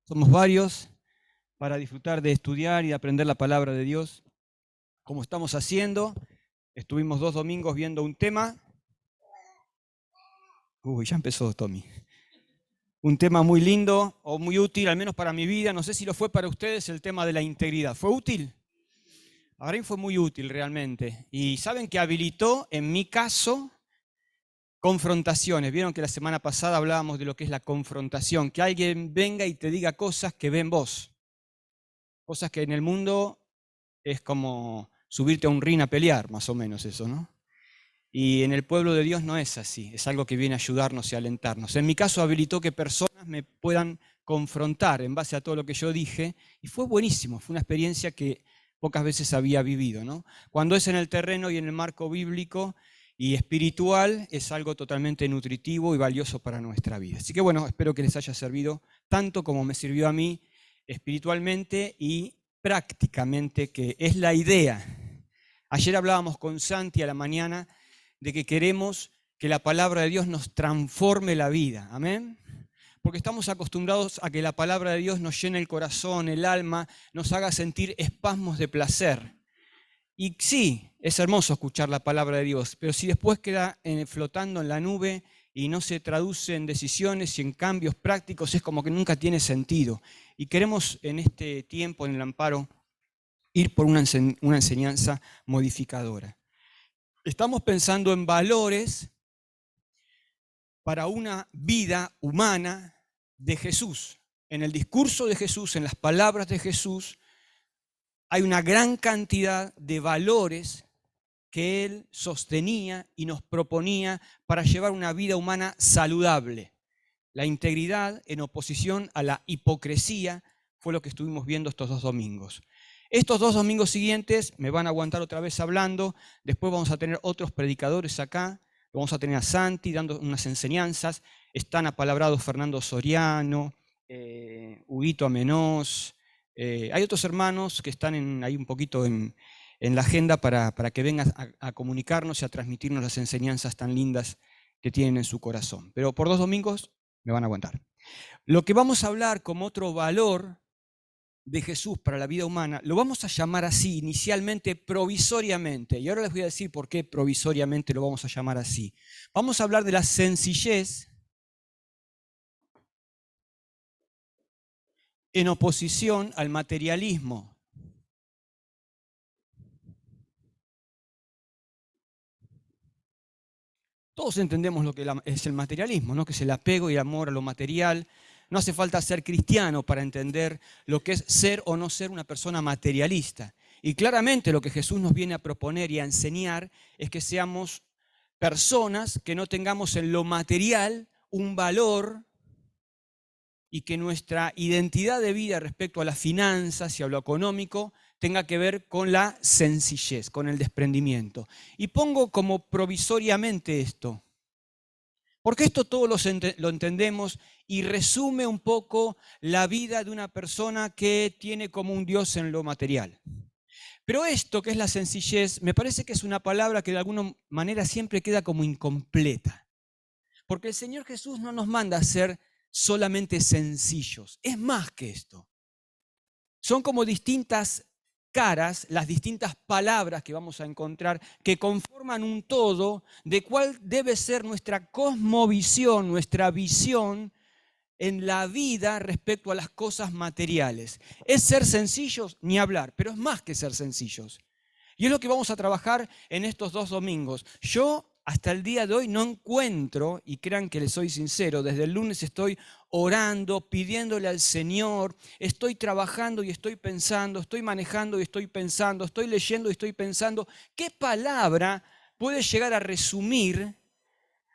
Somos varios para disfrutar de estudiar y de aprender la palabra de Dios, como estamos haciendo. Estuvimos 2 domingos viendo un tema. Ya empezó Tommy. Un tema muy lindo o muy útil, al menos para mi vida. No sé si lo fue para ustedes, el tema de la integridad. ¿Fue útil? Para mí fue muy útil realmente. Y saben que habilitó, en mi caso, confrontaciones. Vieron que la semana pasada hablábamos de lo que es la confrontación, que alguien venga y te diga cosas que ve en vos. Cosas que en el mundo es como subirte a un ring a pelear, más o menos eso, ¿no? Y en el pueblo de Dios no es así, es algo que viene a ayudarnos y a alentarnos. En mi caso habilitó que personas me puedan confrontar en base a todo lo que yo dije, y fue buenísimo, fue una experiencia que pocas veces había vivido, ¿no? Cuando es en el terreno y en el marco bíblico y espiritual, es algo totalmente nutritivo y valioso para nuestra vida. Así que bueno, espero que les haya servido tanto como me sirvió a mí espiritualmente y prácticamente, que es la idea. Ayer hablábamos con Santi a la mañana de que queremos que la palabra de Dios nos transforme la vida. Amén. Porque estamos acostumbrados a que la palabra de Dios nos llene el corazón, el alma, nos haga sentir espasmos de placer. Y sí, es hermoso escuchar la palabra de Dios, pero si después queda flotando en la nube y no se traduce en decisiones y en cambios prácticos, es como que nunca tiene sentido. Y queremos en este tiempo, en el amparo, ir por una enseñanza modificadora. Estamos pensando en valores para una vida humana de Jesús. En el discurso de Jesús, en las palabras de Jesús, hay una gran cantidad de valores que Él sostenía y nos proponía para llevar una vida humana saludable. La integridad en oposición a la hipocresía fue lo que estuvimos viendo estos 2 domingos. Estos 2 domingos siguientes me van a aguantar otra vez hablando, después vamos a tener otros predicadores acá, vamos a tener a Santi dando unas enseñanzas, están apalabrados Fernando Soriano, Huguito Amenós, hay otros hermanos que están ahí un poquito en la agenda para que vengan a comunicarnos y a transmitirnos las enseñanzas tan lindas que tienen en su corazón. Pero por 2 domingos me van a aguantar. Lo que vamos a hablar como otro valor de Jesús para la vida humana, lo vamos a llamar así, inicialmente provisoriamente, y ahora les voy a decir por qué provisoriamente lo vamos a llamar así. Vamos a hablar de la sencillez en oposición al materialismo. Todos entendemos lo que es el materialismo, ¿no? Que es el apego y el amor a lo material. No hace falta ser cristiano para entender lo que es ser o no ser una persona materialista. Y claramente lo que Jesús nos viene a proponer y a enseñar es que seamos personas que no tengamos en lo material un valor y que nuestra identidad de vida respecto a las finanzas y a lo económico tenga que ver con la sencillez, con el desprendimiento. Y pongo como provisoriamente esto, porque esto todo lo entendemos y resume un poco la vida de una persona que tiene como un Dios en lo material. Pero esto, que es la sencillez, me parece que es una palabra que de alguna manera siempre queda como incompleta. Porque el Señor Jesús no nos manda a ser solamente sencillos, es más que esto. Son como distintas caras, las distintas palabras que vamos a encontrar, que conforman un todo de cuál debe ser nuestra cosmovisión, nuestra visión en la vida respecto a las cosas materiales. ¿Es ser sencillos? Ni hablar, pero es más que ser sencillos. Y es lo que vamos a trabajar en estos 2 domingos. Yo hasta el día de hoy no encuentro, y crean que les soy sincero, desde el lunes estoy orando, pidiéndole al Señor, estoy trabajando y estoy pensando, estoy manejando y estoy pensando, estoy leyendo y estoy pensando, ¿qué palabra puede llegar a resumir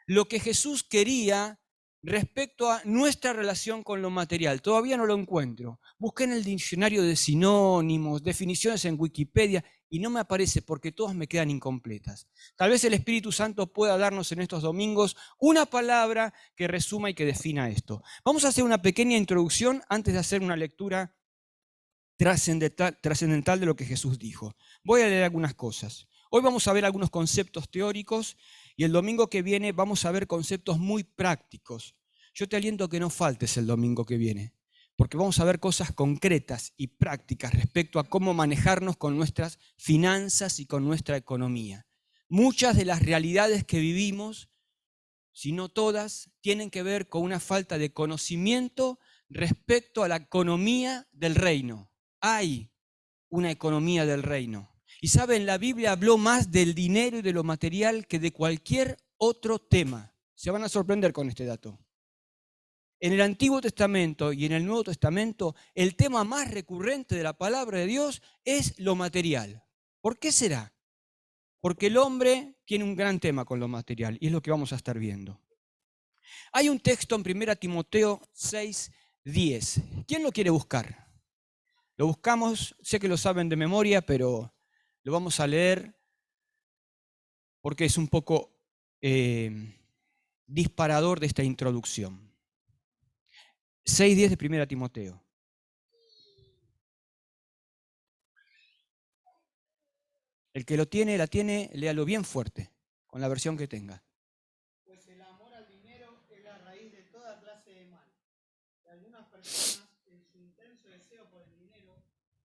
lo que Jesús quería respecto a nuestra relación con lo material? Todavía no lo encuentro. Busqué en el diccionario de sinónimos, definiciones en Wikipedia, y no me aparece porque todas me quedan incompletas. Tal vez el Espíritu Santo pueda darnos en estos domingos una palabra que resuma y que defina esto. Vamos a hacer una pequeña introducción antes de hacer una lectura trascendental de lo que Jesús dijo. Voy a leer algunas cosas. Hoy vamos a ver algunos conceptos teóricos y el domingo que viene vamos a ver conceptos muy prácticos. Yo te aliento a que no faltes el domingo que viene, porque vamos a ver cosas concretas y prácticas respecto a cómo manejarnos con nuestras finanzas y con nuestra economía. Muchas de las realidades que vivimos, si no todas, tienen que ver con una falta de conocimiento respecto a la economía del reino. Hay una economía del reino. Y saben, la Biblia habló más del dinero y de lo material que de cualquier otro tema. Se van a sorprender con este dato. En el Antiguo Testamento y en el Nuevo Testamento, el tema más recurrente de la palabra de Dios es lo material. ¿Por qué será? Porque el hombre tiene un gran tema con lo material y es lo que vamos a estar viendo. Hay un texto en 1 Timoteo 6:10. ¿Quién lo quiere buscar? Lo buscamos, sé que lo saben de memoria, pero lo vamos a leer porque es un poco disparador de esta introducción. 6:10 de 1 Timoteo. El que lo tiene, la tiene, léalo bien fuerte, con la versión que tenga. Pues el amor al dinero es la raíz de toda clase de mal. Y algunas personas, en su intenso deseo por el dinero,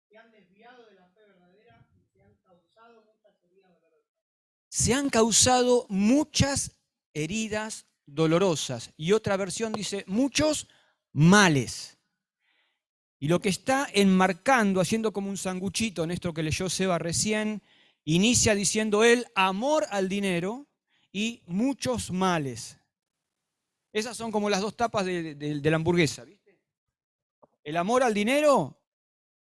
se han desviado de la fe verdadera y se han causado muchas heridas dolorosas. Se han causado muchas heridas dolorosas. Y otra versión dice, muchos males. Y lo que está enmarcando, haciendo como un sanguchito en esto que leyó Seba recién, inicia diciendo él, amor al dinero y muchos males. Esas son como las dos tapas de la hamburguesa, ¿viste? El amor al dinero,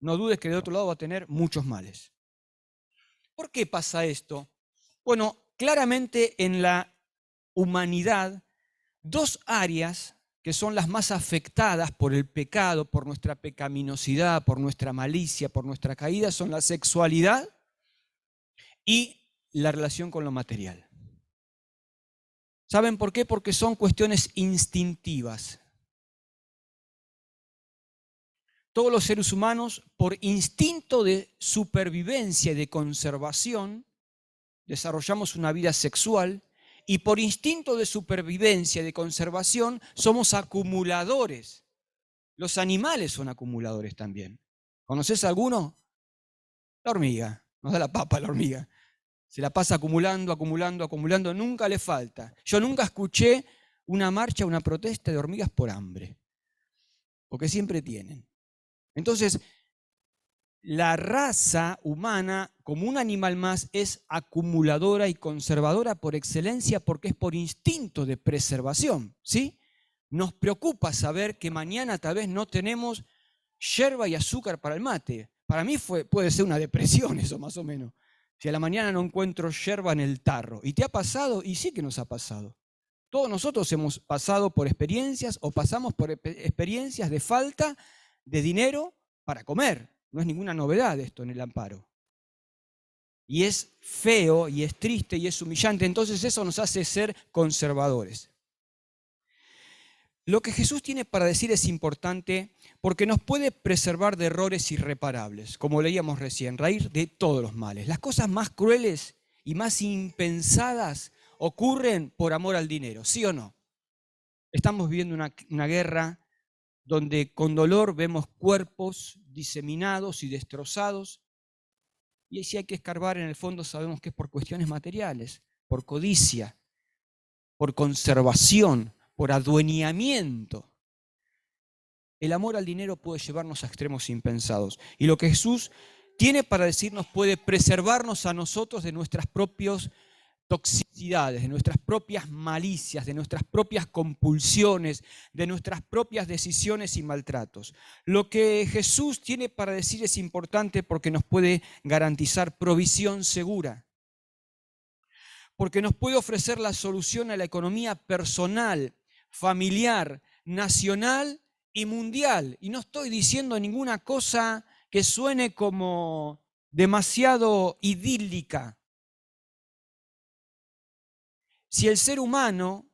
no dudes que de otro lado va a tener muchos males. ¿Por qué pasa esto? Bueno, claramente en la humanidad, dos áreas que son las más afectadas por el pecado, por nuestra pecaminosidad, por nuestra malicia, por nuestra caída, son la sexualidad y la relación con lo material. ¿Saben por qué? Porque son cuestiones instintivas. Todos los seres humanos, por instinto de supervivencia y de conservación, desarrollamos una vida sexual y por instinto de supervivencia y de conservación somos acumuladores. Los animales son acumuladores también. ¿Conoces alguno? La hormiga. Nos da la papa la hormiga. Se la pasa acumulando, acumulando, acumulando. Nunca le falta. Yo nunca escuché una marcha, una protesta de hormigas por hambre. Porque siempre tienen. Entonces, la raza humana, como un animal más, es acumuladora y conservadora por excelencia porque es por instinto de preservación, ¿sí? Nos preocupa saber que mañana tal vez no tenemos yerba y azúcar para el mate. Para mí puede ser una depresión eso más o menos. Si a la mañana no encuentro yerba en el tarro. ¿Y te ha pasado? Y sí que nos ha pasado. Todos nosotros hemos pasado por experiencias o pasamos por experiencias de falta de dinero para comer. No es ninguna novedad esto en el amparo. Y es feo, y es triste, y es humillante. Entonces eso nos hace ser conservadores. Lo que Jesús tiene para decir es importante porque nos puede preservar de errores irreparables, como leíamos recién, raíz de todos los males. Las cosas más crueles y más impensadas ocurren por amor al dinero, ¿sí o no? Estamos viviendo una guerra donde con dolor vemos cuerpos diseminados y destrozados, y si hay que escarbar en el fondo sabemos que es por cuestiones materiales, por codicia, por conservación, por adueñamiento. El amor al dinero puede llevarnos a extremos impensados. Y lo que Jesús tiene para decirnos puede preservarnos a nosotros de nuestras propias toxicidades, de nuestras propias malicias, de nuestras propias compulsiones, de nuestras propias decisiones y maltratos. Lo que Jesús tiene para decir es importante porque nos puede garantizar provisión segura, porque nos puede ofrecer la solución a la economía personal, familiar, nacional y mundial. Y no estoy diciendo ninguna cosa que suene como demasiado idílica. Si el ser humano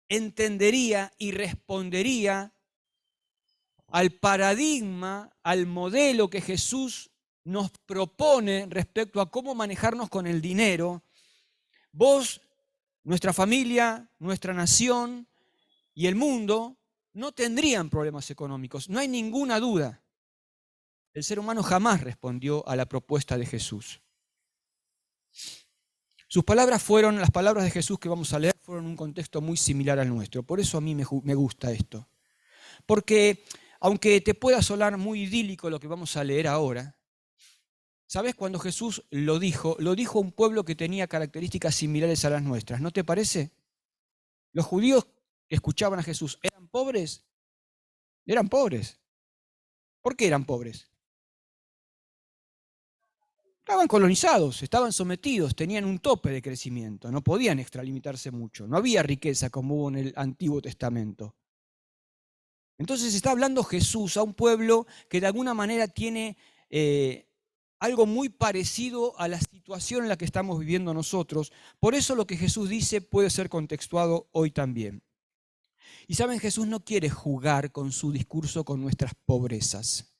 entendería y respondería al paradigma, al modelo que Jesús nos propone respecto a cómo manejarnos con el dinero, vos, nuestra familia, nuestra nación y el mundo no tendrían problemas económicos. No hay ninguna duda. El ser humano jamás respondió a la propuesta de Jesús. Sus palabras fueron, las palabras de Jesús que vamos a leer, fueron en un contexto muy similar al nuestro. Por eso a mí me gusta esto. Porque aunque te pueda sonar muy idílico lo que vamos a leer ahora, ¿sabes? Cuando Jesús lo dijo a un pueblo que tenía características similares a las nuestras. ¿No te parece? Los judíos que escuchaban a Jesús, ¿eran pobres? Eran pobres. ¿Por qué eran pobres? Estaban colonizados, estaban sometidos, tenían un tope de crecimiento, no podían extralimitarse mucho, no había riqueza como hubo en el Antiguo Testamento. Entonces está hablando Jesús a un pueblo que de alguna manera tiene algo muy parecido a la situación en la que estamos viviendo nosotros. Por eso lo que Jesús dice puede ser contextuado hoy también. Y saben, Jesús no quiere jugar con su discurso con nuestras pobrezas.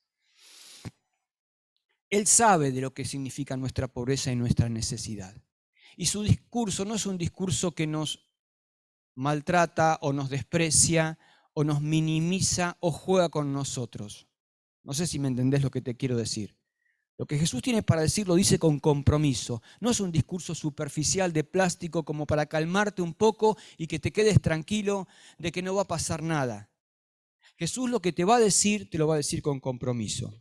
Él sabe de lo que significa nuestra pobreza y nuestra necesidad. Y su discurso no es un discurso que nos maltrata o nos desprecia o nos minimiza o juega con nosotros. No sé si me entendés lo que te quiero decir. Lo que Jesús tiene para decir lo dice con compromiso. No es un discurso superficial de plástico como para calmarte un poco y que te quedes tranquilo de que no va a pasar nada. Jesús lo que te va a decir, te lo va a decir con compromiso.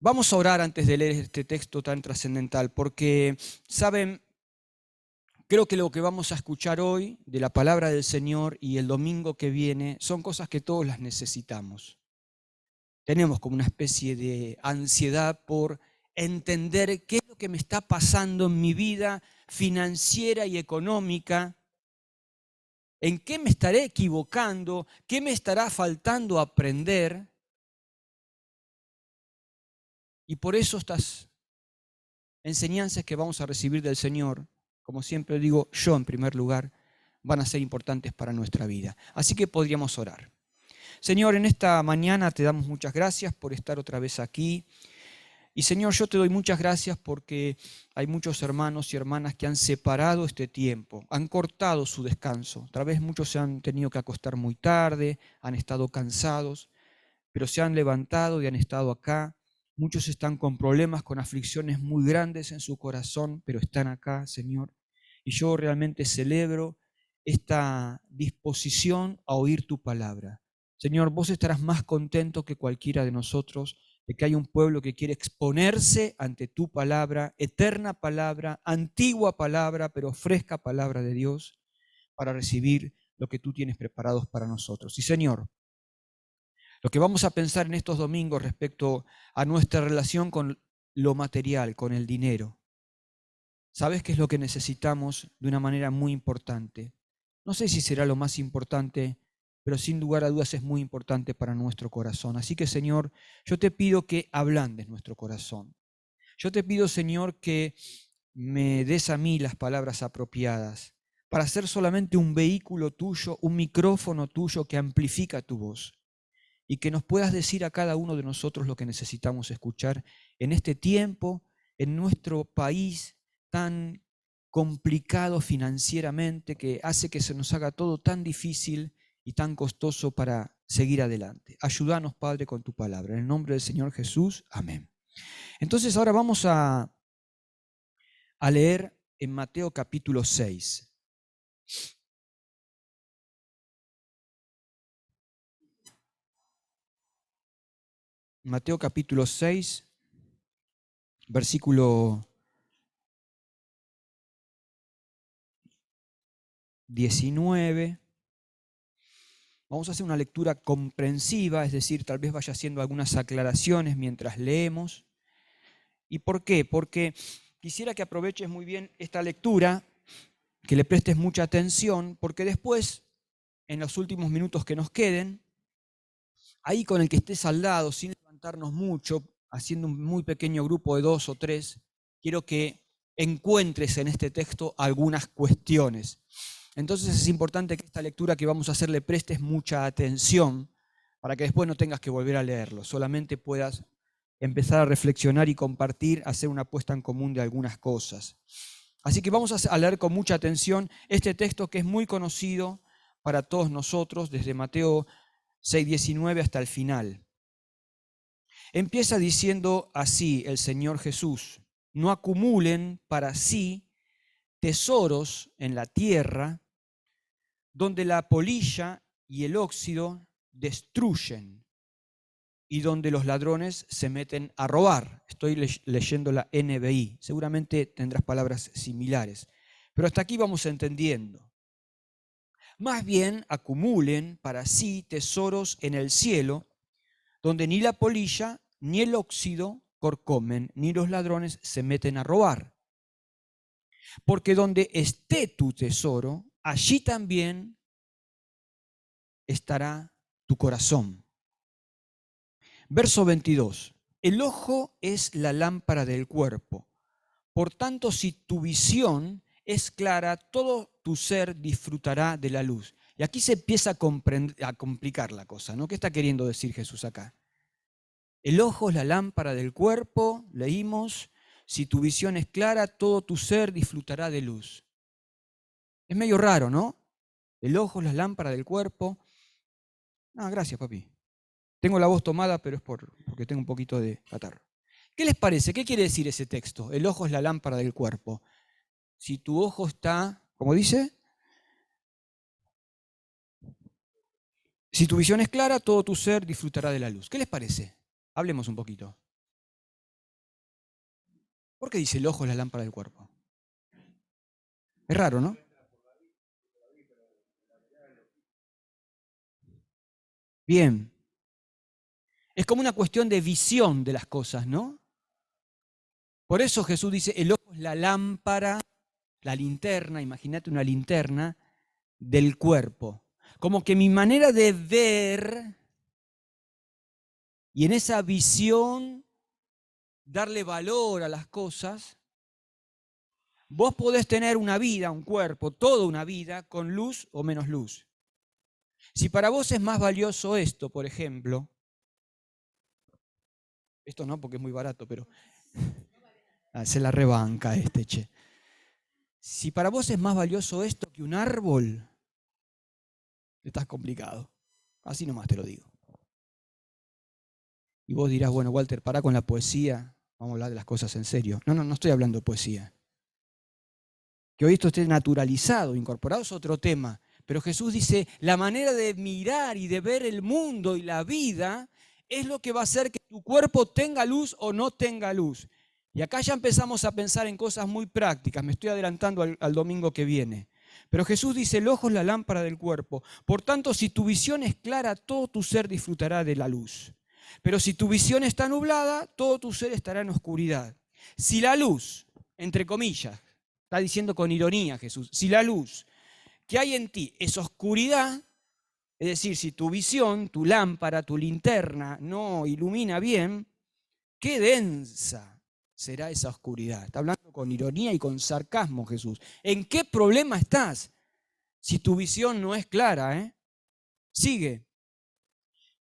Vamos a orar antes de leer este texto tan trascendental, porque, ¿saben? Creo que lo que vamos a escuchar hoy de la palabra del Señor y el domingo que viene son cosas que todos las necesitamos. Tenemos como una especie de ansiedad por entender qué es lo que me está pasando en mi vida financiera y económica, en qué me estaré equivocando, qué me estará faltando aprender. Y por eso estas enseñanzas que vamos a recibir del Señor, como siempre digo, yo en primer lugar, van a ser importantes para nuestra vida. Así que podríamos orar. Señor, en esta mañana te damos muchas gracias por estar otra vez aquí. Y Señor, yo te doy muchas gracias porque hay muchos hermanos y hermanas que han separado este tiempo, han cortado su descanso. Tal vez muchos se han tenido que acostar muy tarde, han estado cansados, pero se han levantado y han estado acá. Muchos están con problemas, con aflicciones muy grandes en su corazón, pero están acá, Señor. Y yo realmente celebro esta disposición a oír tu palabra. Señor, vos estarás más contento que cualquiera de nosotros de que hay un pueblo que quiere exponerse ante tu palabra, eterna palabra, antigua palabra, pero fresca palabra de Dios, para recibir lo que tú tienes preparados para nosotros. Y Señor, lo que vamos a pensar en estos domingos respecto a nuestra relación con lo material, con el dinero. ¿Sabes qué es lo que necesitamos de una manera muy importante? No sé si será lo más importante, pero sin lugar a dudas es muy importante para nuestro corazón. Así que, Señor, yo te pido que ablandes nuestro corazón. Yo te pido, Señor, que me des a mí las palabras apropiadas para ser solamente un vehículo tuyo, un micrófono tuyo que amplifica tu voz. Y que nos puedas decir a cada uno de nosotros lo que necesitamos escuchar en este tiempo, en nuestro país tan complicado financieramente, que hace que se nos haga todo tan difícil y tan costoso para seguir adelante. Ayúdanos, Padre, con tu palabra. En el nombre del Señor Jesús, amén. Entonces ahora vamos a leer en Mateo capítulo 6. Mateo capítulo 6, versículo 19. Vamos a hacer una lectura comprensiva, es decir, tal vez vaya haciendo algunas aclaraciones mientras leemos. ¿Y por qué? Porque quisiera que aproveches muy bien esta lectura, que le prestes mucha atención, porque después, en los últimos minutos que nos queden, ahí con el que estés al lado, sin levantarnos mucho, haciendo un muy pequeño grupo de 2 o 3, quiero que encuentres en este texto algunas cuestiones. Entonces es importante que esta lectura que vamos a hacer le prestes mucha atención para que después no tengas que volver a leerlo, solamente puedas empezar a reflexionar y compartir, hacer una puesta en común de algunas cosas. Así que vamos a leer con mucha atención este texto que es muy conocido para todos nosotros desde Mateo 6:19 hasta el final. Empieza diciendo así el Señor Jesús: no acumulen para sí tesoros en la tierra, donde la polilla y el óxido destruyen y donde los ladrones se meten a robar. Estoy leyendo la NBI, seguramente tendrás palabras similares, pero hasta aquí vamos entendiendo. Más bien acumulen para sí tesoros en el cielo, donde ni la polilla ni el óxido corcomen, ni los ladrones se meten a robar. Porque donde esté tu tesoro, allí también estará tu corazón. Verso 22. El ojo es la lámpara del cuerpo. Por tanto, si tu visión es clara, todo tu ser disfrutará de la luz. Y aquí se empieza a complicar la cosa, ¿no? ¿Qué está queriendo decir Jesús acá? El ojo es la lámpara del cuerpo, leímos. Si tu visión es clara, todo tu ser disfrutará de luz. Es medio raro, ¿no? El ojo es la lámpara del cuerpo. Ah, gracias, papi. Tengo la voz tomada, pero es porque tengo un poquito de catarro. ¿Qué les parece? ¿Qué quiere decir ese texto? El ojo es la lámpara del cuerpo. Si tu ojo está, ¿cómo dice? Si tu visión es clara, todo tu ser disfrutará de la luz. ¿Qué les parece? Hablemos un poquito. ¿Por qué dice el ojo es la lámpara del cuerpo? Es raro, ¿no? Bien. Es como una cuestión de visión de las cosas, ¿no? Por eso Jesús dice, el ojo es la lámpara, la linterna, imagínate una linterna, del cuerpo. Como que mi manera de ver y en esa visión darle valor a las cosas, vos podés tener una vida, un cuerpo, toda una vida con luz o menos luz. Si para vos es más valioso esto, por ejemplo, esto no porque es muy barato, pero se la rebanca che. Si para vos es más valioso esto que un árbol, estás complicado. Así nomás te lo digo. Y vos dirás, bueno, Walter, pará con la poesía, vamos a hablar de las cosas en serio. No estoy hablando de poesía. Que hoy esto esté naturalizado, incorporado es otro tema. Pero Jesús dice, la manera de mirar y de ver el mundo y la vida es lo que va a hacer que tu cuerpo tenga luz o no tenga luz. Y acá ya empezamos a pensar en cosas muy prácticas. Me estoy adelantando al domingo que viene. Pero Jesús dice, el ojo es la lámpara del cuerpo. Por tanto, si tu visión es clara, todo tu ser disfrutará de la luz. Pero si tu visión está nublada, todo tu ser estará en oscuridad. Si la luz, entre comillas, está diciendo con ironía Jesús, si la luz que hay en ti es oscuridad, es decir, si tu visión, tu lámpara, tu linterna no ilumina bien, qué densa será esa oscuridad. Está hablando con ironía y con sarcasmo Jesús. ¿En qué problema estás si tu visión no es clara? Sigue.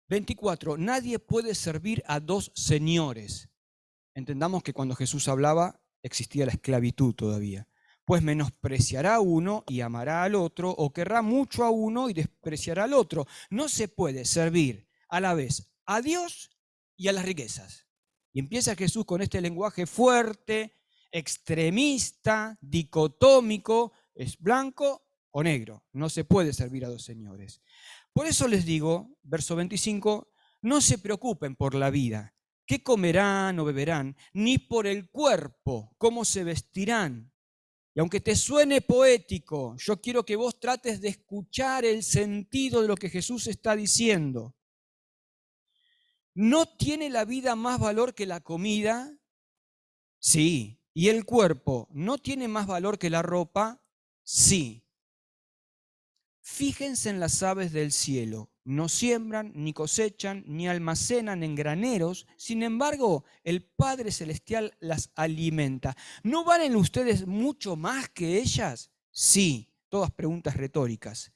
24. Nadie puede servir a dos señores. Entendamos que cuando Jesús hablaba existía la esclavitud todavía. Pues menospreciará a uno y amará al otro, o querrá mucho a uno y despreciará al otro. No se puede servir a la vez a Dios y a las riquezas. Y empieza Jesús con este lenguaje fuerte, extremista, dicotómico, es blanco o negro. No se puede servir a dos señores. Por eso les digo, verso 25, no se preocupen por la vida, qué comerán o beberán, ni por el cuerpo, cómo se vestirán. Y aunque te suene poético, yo quiero que vos trates de escuchar el sentido de lo que Jesús está diciendo. ¿No tiene la vida más valor que la comida? Sí. ¿Y el cuerpo no tiene más valor que la ropa? Sí. Fíjense en las aves del cielo, no siembran, ni cosechan, ni almacenan en graneros, sin embargo, el Padre Celestial las alimenta. ¿No valen ustedes mucho más que ellas? Sí, todas preguntas retóricas.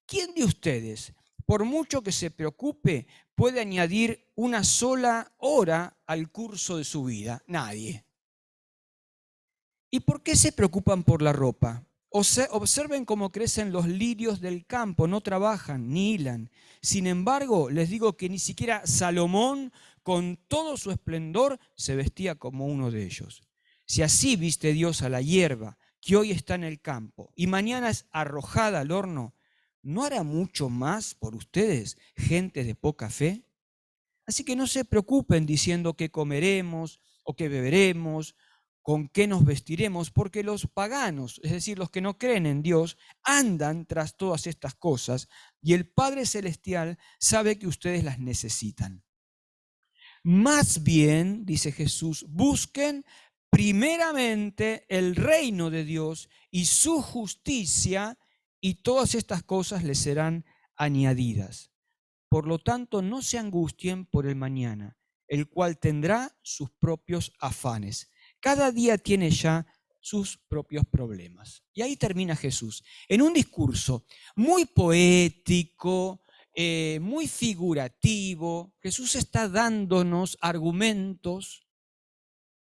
¿Quién de ustedes, por mucho que se preocupe, puede añadir una sola hora al curso de su vida? Nadie. ¿Y por qué se preocupan por la ropa? Observen cómo crecen los lirios del campo, no trabajan ni hilan. Sin embargo, les digo que ni siquiera Salomón, con todo su esplendor, se vestía como uno de ellos. Si así viste Dios a la hierba que hoy está en el campo y mañana es arrojada al horno, ¿no hará mucho más por ustedes, gente de poca fe? Así que no se preocupen diciendo qué comeremos o qué beberemos, con qué nos vestiremos, porque los paganos, es decir, los que no creen en Dios, andan tras todas estas cosas y el Padre Celestial sabe que ustedes las necesitan. Más bien, dice Jesús, busquen primeramente el reino de Dios y su justicia y todas estas cosas les serán añadidas. Por lo tanto, no se angustien por el mañana, el cual tendrá sus propios afanes. Cada día tiene ya sus propios problemas. Y ahí termina Jesús, en un discurso muy poético, muy figurativo. Jesús está dándonos argumentos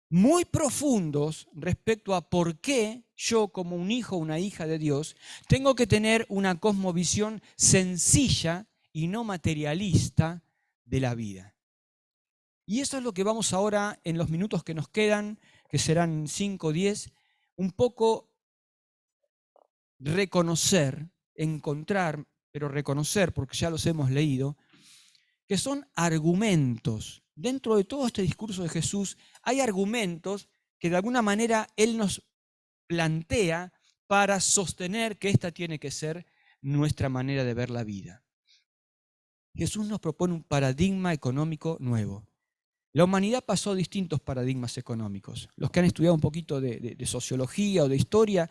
muy profundos respecto a por qué yo, como un hijo o una hija de Dios, tengo que tener una cosmovisión sencilla y no materialista de la vida. Y eso es lo que vamos ahora, en los minutos que nos quedan, que serán 5 o 10, un poco reconocer, encontrar, pero reconocer, porque ya los hemos leído, que son argumentos. Dentro de todo este discurso de Jesús hay argumentos que de alguna manera Él nos plantea para sostener que esta tiene que ser nuestra manera de ver la vida. Jesús nos propone un paradigma económico nuevo. La humanidad pasó distintos paradigmas económicos. Los que han estudiado un poquito de sociología o de historia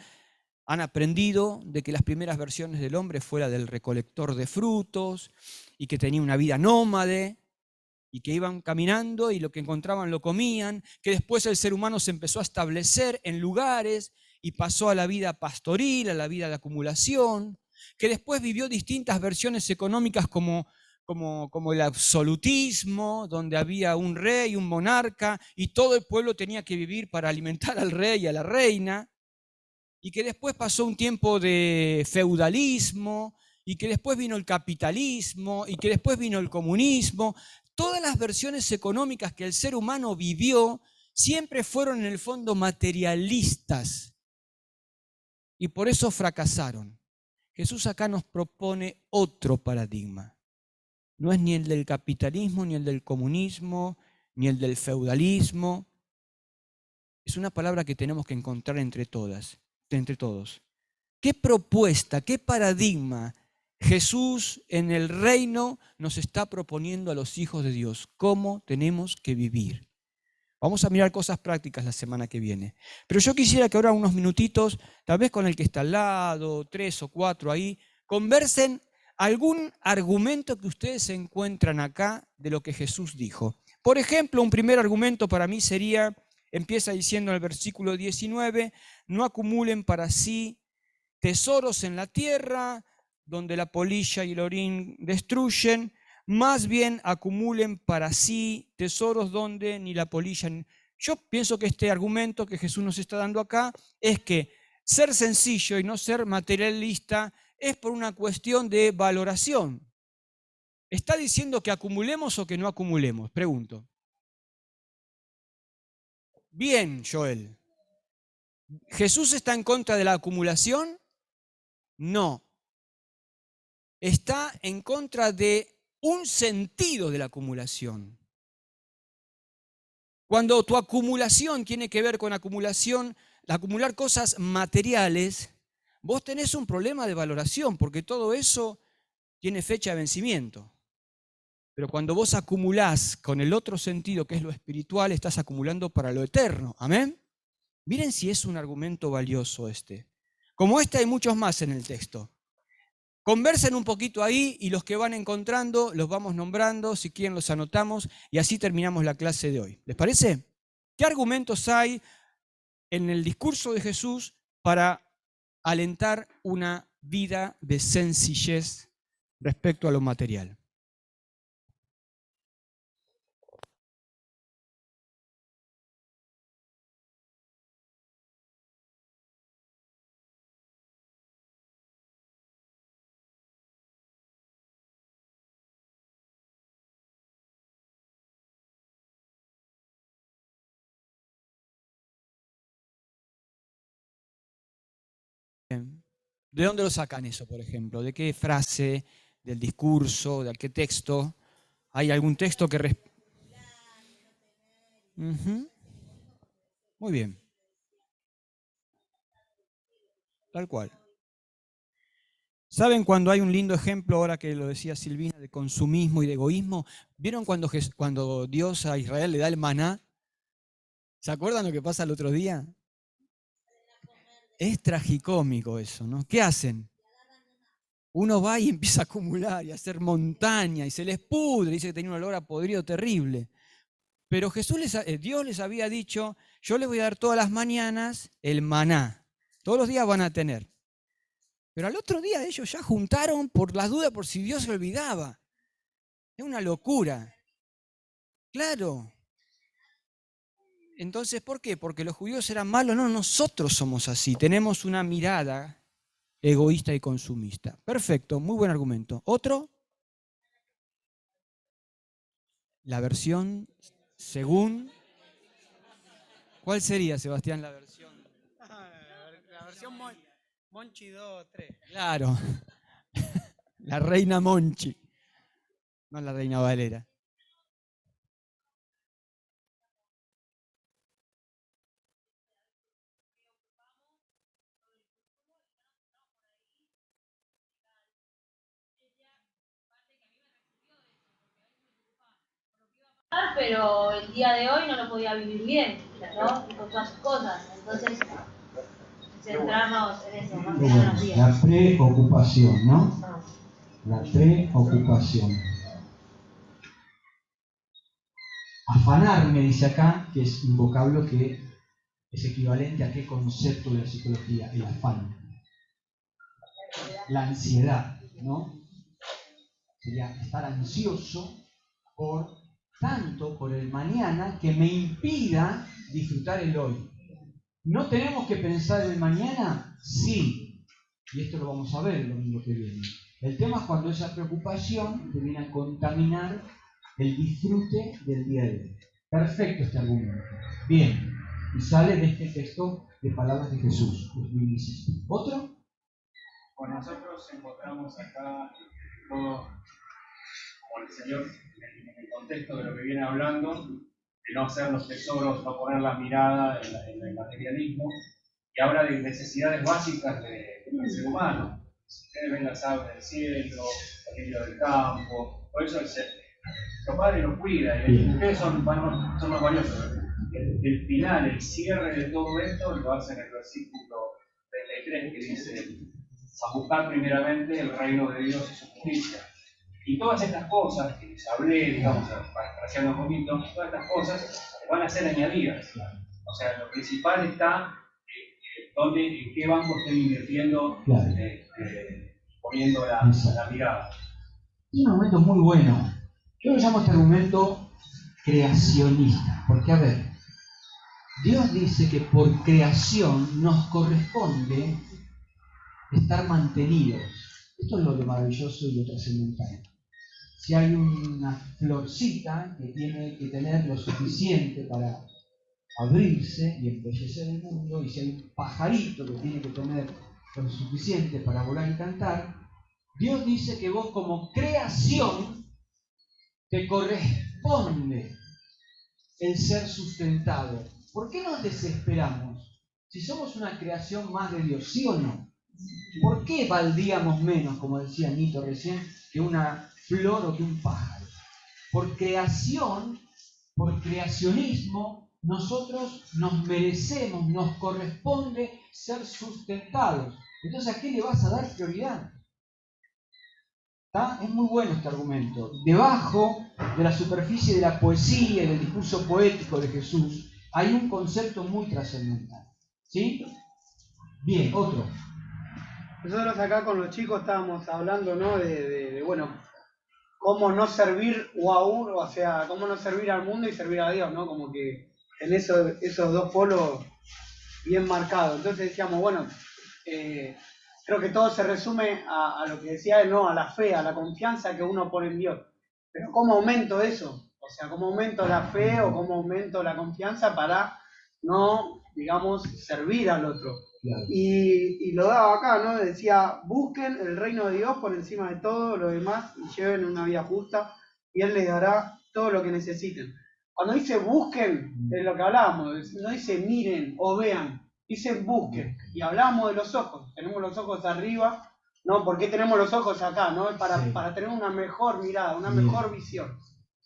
han aprendido de que las primeras versiones del hombre fuera del recolector de frutos y que tenía una vida nómade y que iban caminando y lo que encontraban lo comían, que después el ser humano se empezó a establecer en lugares y pasó a la vida pastoril, a la vida de acumulación, que después vivió distintas versiones económicas como el absolutismo, donde había un rey, un monarca, y todo el pueblo tenía que vivir para alimentar al rey y a la reina, y que después pasó un tiempo de feudalismo, y que después vino el capitalismo, y que después vino el comunismo. Todas las versiones económicas que el ser humano vivió siempre fueron en el fondo materialistas, y por eso fracasaron. Jesús acá nos propone otro paradigma. No es ni el del capitalismo, ni el del comunismo, ni el del feudalismo. Es una palabra que tenemos que encontrar entre todos. ¿Qué propuesta, qué paradigma Jesús en el reino nos está proponiendo a los hijos de Dios? ¿Cómo tenemos que vivir? Vamos a mirar cosas prácticas la semana que viene. Pero yo quisiera que ahora unos minutitos, tal vez con el que está al lado, 3 o 4 ahí, conversen algún argumento que ustedes encuentran acá de lo que Jesús dijo. Por ejemplo, un primer argumento para mí sería, empieza diciendo en el versículo 19, no acumulen para sí tesoros en la tierra, donde la polilla y el orín destruyen, más bien acumulen para sí tesoros donde ni la polilla. Yo pienso que este argumento que Jesús nos está dando acá es que ser sencillo y no ser materialista es por una cuestión de valoración. ¿Está diciendo que acumulemos o que no acumulemos? Pregunto. Bien, Joel. ¿Jesús está en contra de la acumulación? No. Está en contra de un sentido de la acumulación. Cuando tu acumulación tiene que ver con acumular cosas materiales, vos tenés un problema de valoración, porque todo eso tiene fecha de vencimiento. Pero cuando vos acumulás con el otro sentido, que es lo espiritual, estás acumulando para lo eterno. ¿Amén? Miren si es un argumento valioso este. Como este hay muchos más en el texto. Conversen un poquito ahí y los que van encontrando los vamos nombrando, si quieren los anotamos y así terminamos la clase de hoy. ¿Les parece? ¿Qué argumentos hay en el discurso de Jesús para alentar una vida de sencillez respecto a lo material? ¿De dónde lo sacan eso, por ejemplo? ¿De qué frase, del discurso, de qué texto? ¿Hay algún texto que... Ujú. Muy bien, tal cual. ¿Saben cuando hay un lindo ejemplo, ahora que lo decía Silvina, de consumismo y de egoísmo? ¿Vieron cuando Dios a Israel le da el maná? ¿Se acuerdan lo que pasa el otro día? Es tragicómico eso, ¿no? ¿Qué hacen? Uno va y empieza a acumular y a hacer montaña y se les pudre, dice que tenía un olor a podrido terrible. Pero Dios les había dicho, yo les voy a dar todas las mañanas el maná. Todos los días van a tener. Pero al otro día ellos ya juntaron por las dudas por si Dios se olvidaba. Es una locura. Claro. Entonces, ¿por qué? Porque los judíos eran malos. No, nosotros somos así. Tenemos una mirada egoísta y consumista. Perfecto, muy buen argumento. ¿Otro? La versión según... ¿Cuál sería, Sebastián, la versión? La versión Monchi 2.3. Claro, la reina Monchi, no la reina Valera. Pero el día de hoy no lo podía vivir bien, ¿no? Y con todas sus cosas. Entonces, centrarnos en eso, más que nada en los días. La preocupación, ¿no? La preocupación. Afanar, me dice acá, que es un vocablo que es equivalente a qué concepto de la psicología, el afán. La ansiedad, ¿no? Sería estar ansioso tanto por el mañana que me impida disfrutar el hoy. ¿No tenemos que pensar en el mañana? Sí. Y esto lo vamos a ver el domingo que viene. El tema es cuando esa preocupación termina a contaminar el disfrute del día de hoy. Perfecto este argumento. Bien. Y sale de este texto de palabras de Jesús. ¿Otro? Pues nosotros encontramos acá todo, como el Señor, en el contexto de lo que viene hablando, de no hacer los tesoros, no poner la mirada en el materialismo, y habla de necesidades básicas del ser humano. Si ustedes ven las aves del cielo, el río del campo, por eso los padres los cuidan, y ustedes son más valiosos. El final, el cierre de todo esto lo hace en el versículo 33 que dice: a buscar primeramente el reino de Dios y su justicia. Y todas estas cosas que les hablé, digamos, parafraseando un poquito, todas estas cosas van a ser añadidas. O sea, lo principal está en qué banco estoy invirtiendo, poniendo la mirada. Es un argumento muy bueno. Yo lo llamo este argumento creacionista. Porque, a ver, Dios dice que por creación nos corresponde estar mantenidos. Esto es lo maravilloso y lo trascendental. Si hay una florcita que tiene que tener lo suficiente para abrirse y embellecer el mundo, y si hay un pajarito que tiene que tener lo suficiente para volar y cantar, Dios dice que vos como creación te corresponde el ser sustentado. ¿Por qué nos desesperamos? Si somos una creación más de Dios, ¿sí o no? ¿Por qué valdríamos menos, como decía Nito recién, que una flor o que un pájaro? Por creación, por creacionismo, nosotros nos merecemos, nos corresponde ser sustentados. Entonces, ¿a qué le vas a dar prioridad? ¿Está? Es muy bueno este argumento. Debajo de la superficie de la poesía y del discurso poético de Jesús hay un concepto muy trascendental. ¿Sí? Bien, otro. Nosotros acá con los chicos estábamos hablando, ¿no? De bueno, cómo no servir o sea, cómo no servir al mundo y servir a Dios, ¿no? Como que en esos dos polos bien marcados. Entonces decíamos, bueno, creo que todo se resume a lo que decía él, ¿no? A la fe, a la confianza que uno pone en Dios. Pero ¿cómo aumento eso? O sea, ¿cómo aumento la fe o cómo aumento la confianza para no digamos, servir al otro. Claro. Y lo daba acá, ¿no? Decía, busquen el reino de Dios por encima de todo lo demás y lleven una vida justa y Él les dará todo lo que necesiten. Cuando dice busquen, es lo que hablábamos, no dice miren o vean, dice busquen. Y hablábamos de los ojos, tenemos los ojos arriba, ¿no? ¿Por qué tenemos los ojos acá? ¿No? Para tener una mejor mirada, una mejor visión.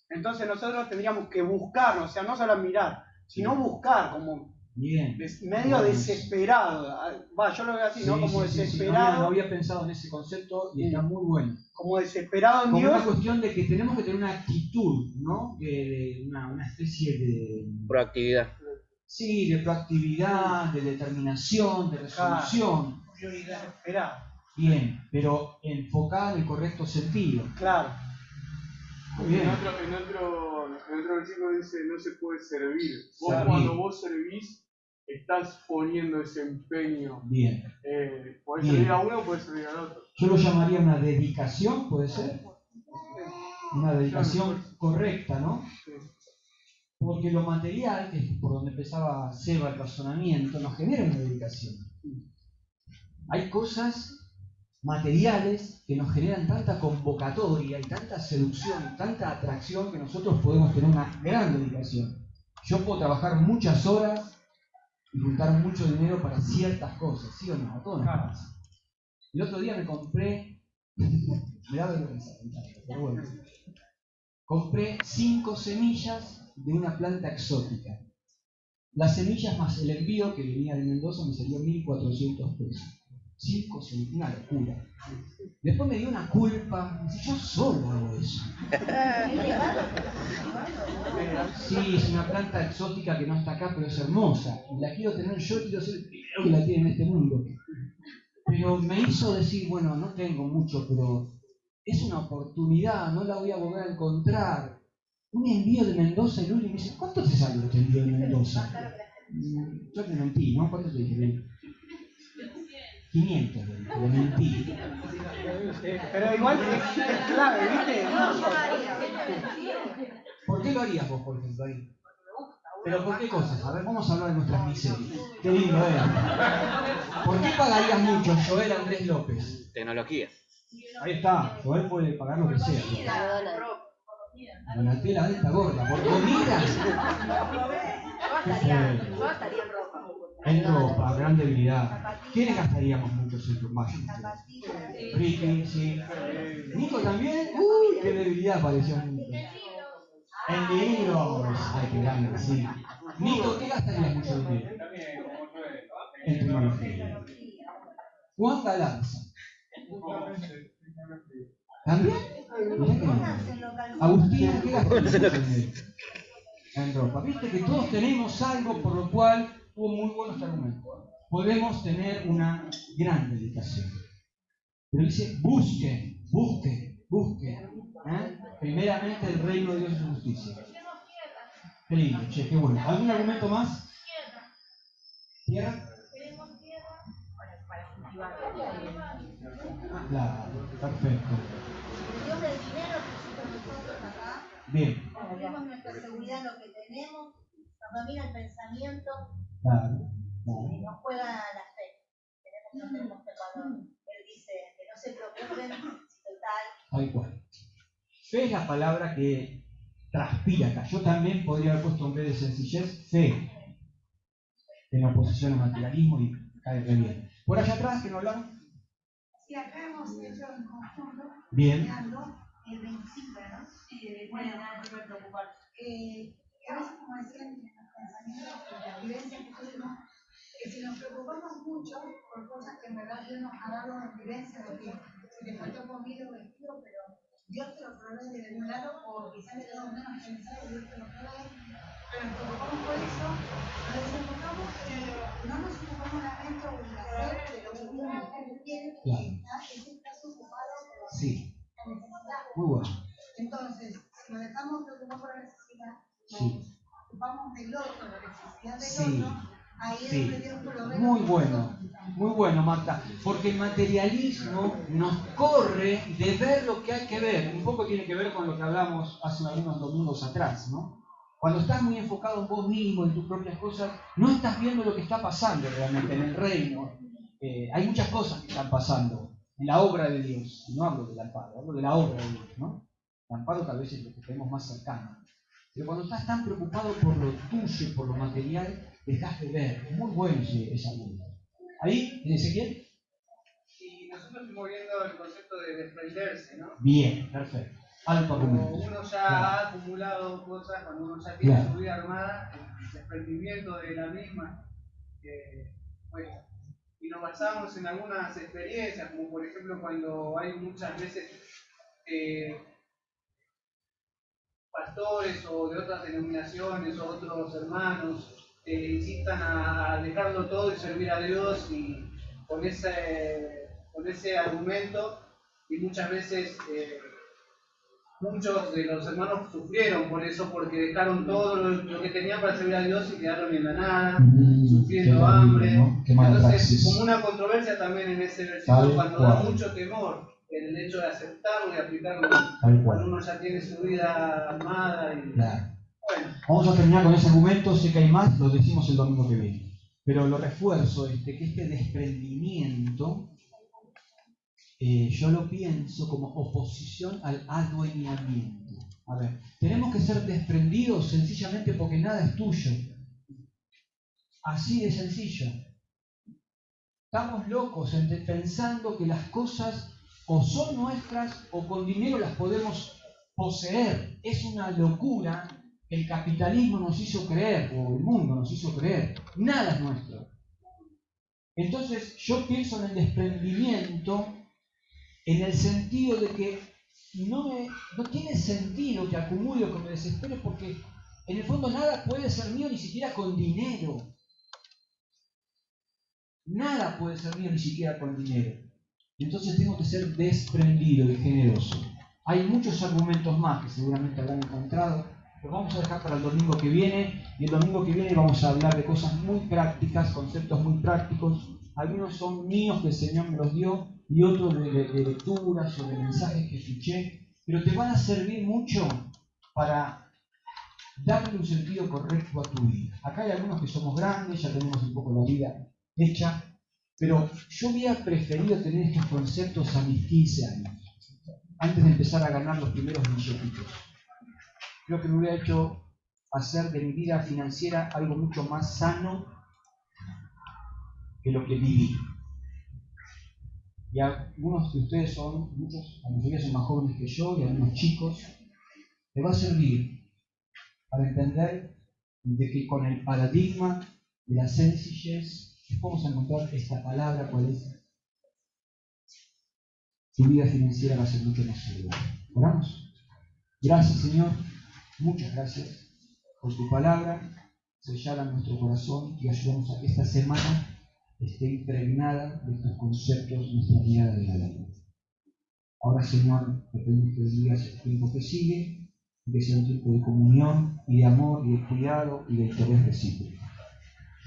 Entonces nosotros tendríamos que buscar, o sea, no solo mirar, sino buscar como medio desesperado. Yo lo veo así, ¿no? Como desesperado. No había pensado en ese concepto y está muy bueno. Como desesperado en como Dios. Una cuestión de que tenemos que tener una actitud, ¿no? Una especie de proactividad. Sí, de proactividad, de determinación, de resolución. Desesperado. Bien, pero enfocada en el correcto sentido. Claro. Muy bien. En otro versículo dice, no se puede servir. Cuando vos servís, estás poniendo ese empeño. Bien. Podés servir a uno o podés servir al otro. Yo lo llamaría una dedicación, ¿puede ser? Una dedicación correcta, ¿no? Porque lo material, que es por donde empezaba Seba el razonamiento, nos genera una dedicación. Hay cosas materiales que nos generan tanta convocatoria y tanta seducción y tanta atracción que nosotros podemos tener una gran dedicación. Yo puedo trabajar muchas horas y juntar mucho dinero para ciertas cosas, ¿sí o no? A todos nos pasa. El otro día me compré, me da vergüenza, pero bueno, compré 5 semillas de una planta exótica. Las semillas más el envío que venía de Mendoza me salió 1.400 pesos. 5 semillas, una locura. Después me dio una culpa, me dice, yo solo hago eso. Sí, es una planta exótica que no está acá, pero es hermosa. Y la quiero tener yo, quiero ser el primero que la tiene en este mundo. Pero me hizo decir, bueno, no tengo mucho, pero es una oportunidad, no la voy a volver a encontrar. Un envío de Mendoza, y Luli me dice, ¿cuánto te salió este envío de Mendoza? Yo te mentí, ¿no? ¿Cuánto te dije? 500, le mentí. Pero igual es clave, ¿viste? ¿Por qué lo harías vos, por ejemplo, ahí? ¿Pero por qué cosas? A ver, vamos a hablar de nuestras miserias. Qué lindo, ¿eh? ¿Por qué pagarías mucho, Joel Andrés López? Tecnología. Ahí está, Joel puede pagar lo que sea. Donatella de esta gorda, ¿por comida? Yo estaría en ropa. En ropa, gran debilidad. ¿Quiénes gastaríamos mucho en mayo? Ricky, sí. Nico también. Uy, qué debilidad pareció Nico. En libros. Ay, qué grande, sí. Nico, ¿qué gastarías mucho dinero? En tecnología. Juan Galanza. ¿También? Mirá que no. Agustina, ¿qué gastarías mucho dinero? En ropa. Viste que todos tenemos algo por lo cual hubo muy buenos argumentos. Podemos tener una gran dedicación. Pero dice, busquen, busquen, busquen. Primeramente el reino de Dios y su justicia. Qué lindo, che, qué bueno. ¿Algún argumento más? ¿Tierra? Queremos tierra para cultivar. Claro, perfecto. Dios del dinero que nosotros acá. Bien. Tenemos nuestra seguridad en lo que tenemos. Nos domina el pensamiento. Claro. Y nos juega la fe. No tenemos que pagar. Él dice que no se preocupen, total. Tal cual. Fe es la palabra que transpira acá. Yo también podría haber puesto en vez de sencillez, fe. En oposición al materialismo y cae re bien. Por allá atrás, ¿que no hablaron? Sí, acá hemos hecho en conjunto. Bien. El 25, ¿no? Sí, bueno, no se puede preocupar. A veces, como decían en los pensamientos, la vivencia que tuvimos, que si nos preocupamos mucho por cosas que en verdad Dios nos ha dado en vivencia, de que si le faltó comida o vestido, pero Dios te lo provee de algún lado, o quizás le quedó menos pensado, Dios te lo provee, pero nos preocupamos por eso, nos desenfocamos, pero no nos ocupamos la mente o el hacer de lo que Dios nos quiere, que estás ocupado por sí. la necesidad. Muy bueno. Entonces, si nos dejamos preocupar por la necesidad, Sí. nos ocupamos del otro, la necesidad del Sí. otro, ahí es Sí. donde Dios provee. Muy bueno, Marta. Porque el materialismo nos corre de ver lo que hay que ver. Un poco tiene que ver con lo que hablamos hace algunos domingos atrás, ¿no? Cuando estás muy enfocado en vos mismo, en tus propias cosas, no estás viendo lo que está pasando realmente en el reino. Hay muchas cosas que están pasando en la obra de Dios. No hablo del amparo, hablo de la obra de Dios, ¿no? El amparo tal vez es lo que tenemos más cercano. Pero cuando estás tan preocupado por lo tuyo, por lo material, dejas de ver. Es muy bueno esa luz. Ahí, ¿en Ezequiel? Y nosotros estamos viendo el concepto de desprenderse, ¿no? Bien, perfecto. Alto Cuando argumento. uno ya Claro. ha acumulado cosas, cuando uno ya tiene Claro. su vida armada, el desprendimiento de la misma cuesta. Y nos basamos en algunas experiencias, como por ejemplo cuando hay muchas veces pastores o de otras denominaciones o otros hermanos insistan a dejarlo todo y servir a Dios y con ese argumento, y muchas veces muchos de los hermanos sufrieron por eso, porque dejaron todo lo que tenían para servir a Dios y quedaron en la nada, sufriendo hambre. ¿No? Entonces, praxis. como una controversia también en ese versículo, Tal cuando cual. da mucho temor el hecho de aceptarlo y aplicarlo Tal cual. cuando uno ya tiene su vida armada. Y, Claro. bueno. Vamos a terminar con ese argumento, sé que hay más, lo decimos el domingo que viene. Pero lo refuerzo, que este desprendimiento, yo lo pienso como oposición al adueñamiento. A ver, tenemos que ser desprendidos sencillamente porque nada es tuyo. Así de sencillo. Estamos locos pensando que las cosas o son nuestras o con dinero las podemos poseer. Es una locura que el capitalismo nos hizo creer, o el mundo nos hizo creer. Nada es nuestro. Entonces yo pienso en el desprendimiento en el sentido de que no tiene sentido que acumule o que me desespere, porque en el fondo nada puede ser mío ni siquiera con dinero. Nada puede ser mío ni siquiera con dinero. Entonces tengo que ser desprendido y generoso. Hay muchos argumentos más que seguramente habrán encontrado, pero vamos a dejar para el domingo que viene. Y el domingo que viene vamos a hablar de cosas muy prácticas, conceptos muy prácticos. Algunos son míos que el Señor me los dio y otros de lecturas o de mensajes que escuché, pero te van a servir mucho para darle un sentido correcto a tu vida. Acá hay algunos que somos grandes, ya tenemos un poco la vida hecha, pero yo hubiera preferido tener estos conceptos a mis 15 años, antes de empezar a ganar los primeros billetitos. Creo que me hubiera hecho hacer de mi vida financiera algo mucho más sano que lo que viví. Y algunos de ustedes muchos, la mayoría son más jóvenes que yo, y algunos chicos, les va a servir para entender de que con el paradigma de la sencillez vamos a encontrar esta palabra, ¿cuál es? Tu vida financiera va a ser mucho más saludable. ¿Oramos? Gracias, Señor. Muchas gracias por tu palabra. Sellala en nuestro corazón y ayúdanos a que esta semana esté impregnada de estos conceptos en nuestra mirada de la vida. Ahora, Señor, te pedimos que bendigas el tiempo que sigue, que sea un tiempo de comunión y de amor y de cuidado y de interés recíproco.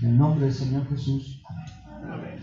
En el nombre del Señor Jesús. Amén.